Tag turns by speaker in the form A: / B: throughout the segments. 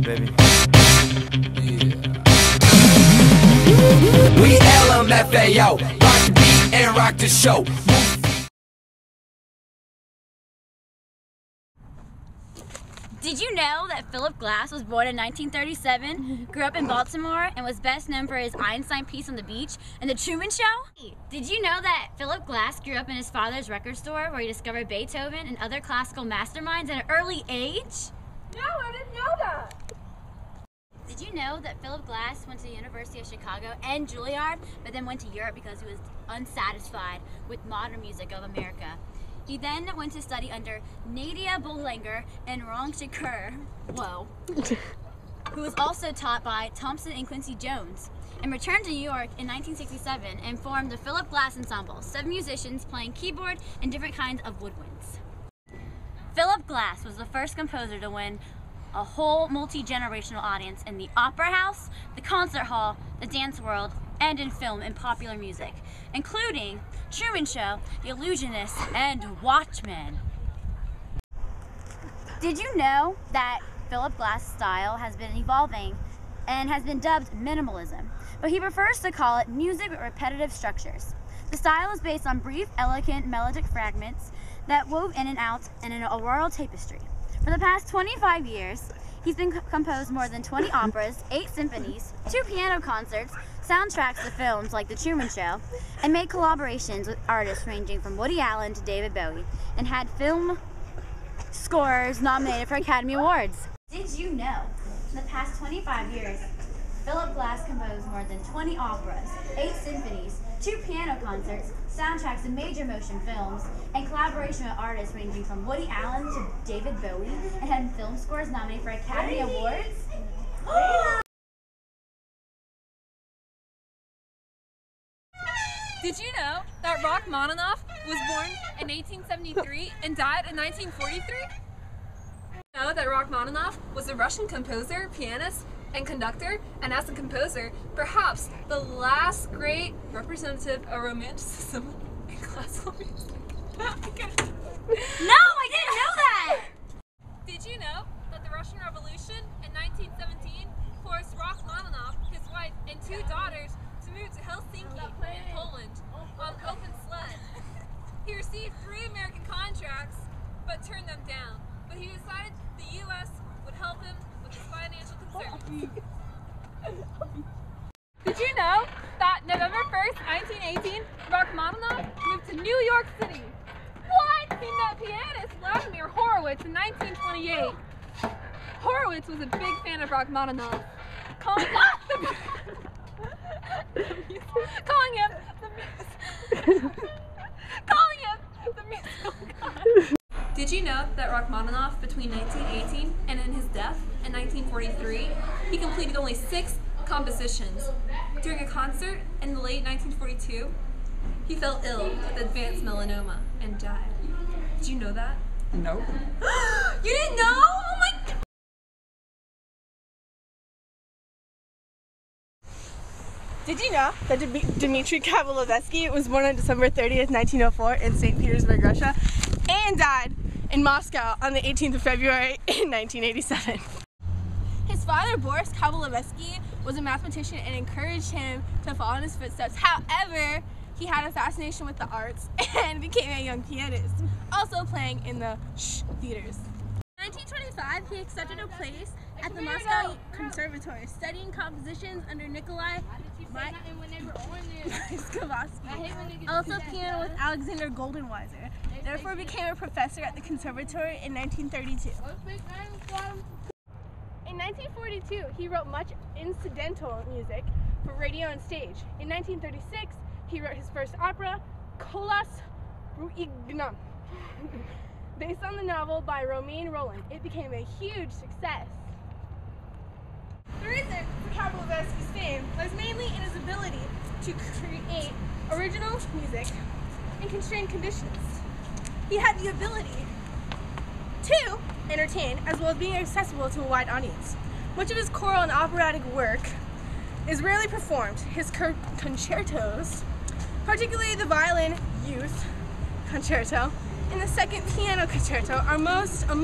A: baby.
B: We LMFAO, rock the beat and rock the show.
C: Did you know that Philip Glass was born in 1937, grew up in Baltimore, and was best known for his Einstein piece on the beach and The Truman Show? Did you know that Philip Glass grew up in his father's record store where he discovered Beethoven and other classical masterminds at an early age?
D: No, I didn't know that.
C: Did you know that Philip Glass went to the University of Chicago and Juilliard, but then went to Europe because he was unsatisfied with modern music of America? He then went to study under Nadia Boulanger and Ron Shakur, who was also taught by Thompson and Quincy Jones, and returned to New York in 1967 and formed the Philip Glass Ensemble, 7 musicians playing keyboard and different kinds of woodwinds. Philip Glass was the first composer to win a whole multi-generational audience in the opera house, the concert hall, the dance world, and in film and popular music, including Truman Show, The Illusionist, and Watchmen. Did you know that Philip Glass' style has been evolving and has been dubbed minimalism, but he prefers to call it music with repetitive structures. The style is based on brief, elegant, melodic fragments that wove in and out in an auroral tapestry. For the past 25 years, he's been composed more than 20 operas, 8 symphonies, 2 piano concerts, soundtracks to films like The Truman Show, and made collaborations with artists ranging from Woody Allen to David Bowie, and had film scores nominated for Academy Awards. Did you know, in the past 25 years, Philip Glass composed more than 20 operas, 8 symphonies, 2 piano concerts, soundtracks to major motion films, and collaboration with artists ranging from Woody Allen to David Bowie, and had film scores nominated for Academy Awards?
D: Did you know that Rachmaninoff was born in 1873 and died in 1943? Did you know that Rachmaninoff was a Russian composer, pianist, and conductor, and as a composer, perhaps the last great representative of Romanticism in classical music?
C: No, I didn't know that!
D: Did you know that the Russian Revolution in 1917 forced Rachmaninoff, his wife, and 2 daughters to move to Helsinki in Poland on open sled? He received 3 American contracts, but turned them down. But he decided the U.S. would help him with his financial concerns. Did you know that November 1st, 1918, Rachmaninoff moved to New York City? What? He met pianist Vladimir Horowitz in 1928. Horowitz was a big fan of Rachmaninoff, calling him the musical god. Did you know that Rachmaninoff, between 1918 and in his death in 1943, he completed only 6 compositions? During a concert in the late 1942, he fell ill with advanced melanoma and died. Did you know that?
A: No.
D: You didn't know? Oh my God.
E: Did you know that Dmitri Kabalevsky was born on December 30th, 1904 in St. Petersburg, Russia, and died in Moscow on the 18th of February in 1987? His father, Boris Kabalevsky, was a mathematician and encouraged him to follow in his footsteps. However, he had a fascination with the arts and became a young pianist, also playing in the theaters. In 1925, he accepted a place at the Moscow Conservatory, studying compositions under Nikolai Kabalevsky, also piano with Alexander Goldenweiser. Therefore, became a professor at the conservatory in 1932. In 1942, he wrote much incidental music for radio and stage. In 1936, he wrote his first opera, Kolas Ruignam, based on the novel by Romain Rolland. It became a huge success. The reason for Kabalevsky's fame lies mainly in his ability to create original music in constrained conditions. He had the ability to entertain as well as being accessible to a wide audience. Much of his choral and operatic work is rarely performed. His concertos, particularly the violin youth concerto and the second piano concerto, are amongst the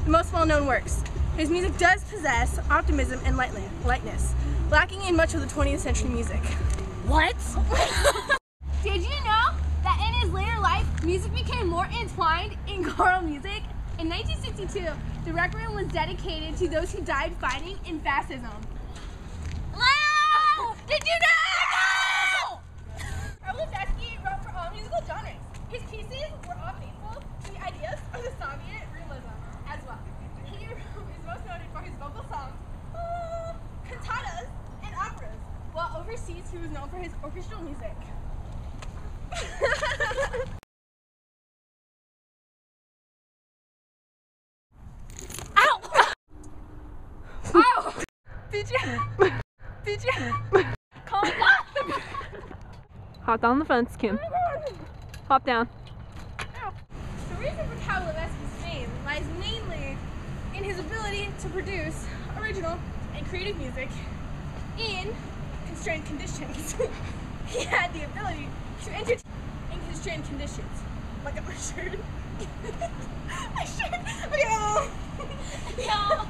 E: most well-known works. His music does possess optimism and lightness, lacking in much of the 20th century music.
C: What?
E: Did you know that in his later life, music became more entwined in choral music? In 1962, the requiem was dedicated to those who died fighting in fascism.
C: Wow! Did you know?
E: Kabalevsky wrote for all musical genres. His pieces were all faithful to the ideas of the Soviet realism as well. He is most noted for his vocal songs, cantatas, and operas, while overseas he was known for his orchestral music.
C: Ow! Ow!
E: Did you? Calm down.
D: Hop down the fence, Kim. Hop down.
E: The reason for Kabalevsky's fame lies mainly in his ability to produce original and creative music in constrained conditions. He had the ability to entertain in constrained conditions. Look at my shirt. My shirt. Yo.
C: Yo.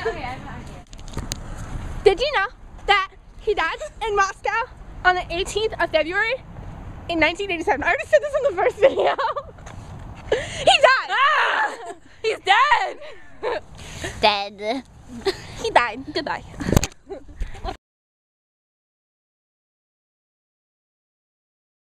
C: Okay, I'm not here.
E: Did you know that he died in Moscow on the 18th of February in 1987? I already said this in the first video. He died!
C: Ah!
E: He's dead!
C: Dead.
E: He died. Goodbye.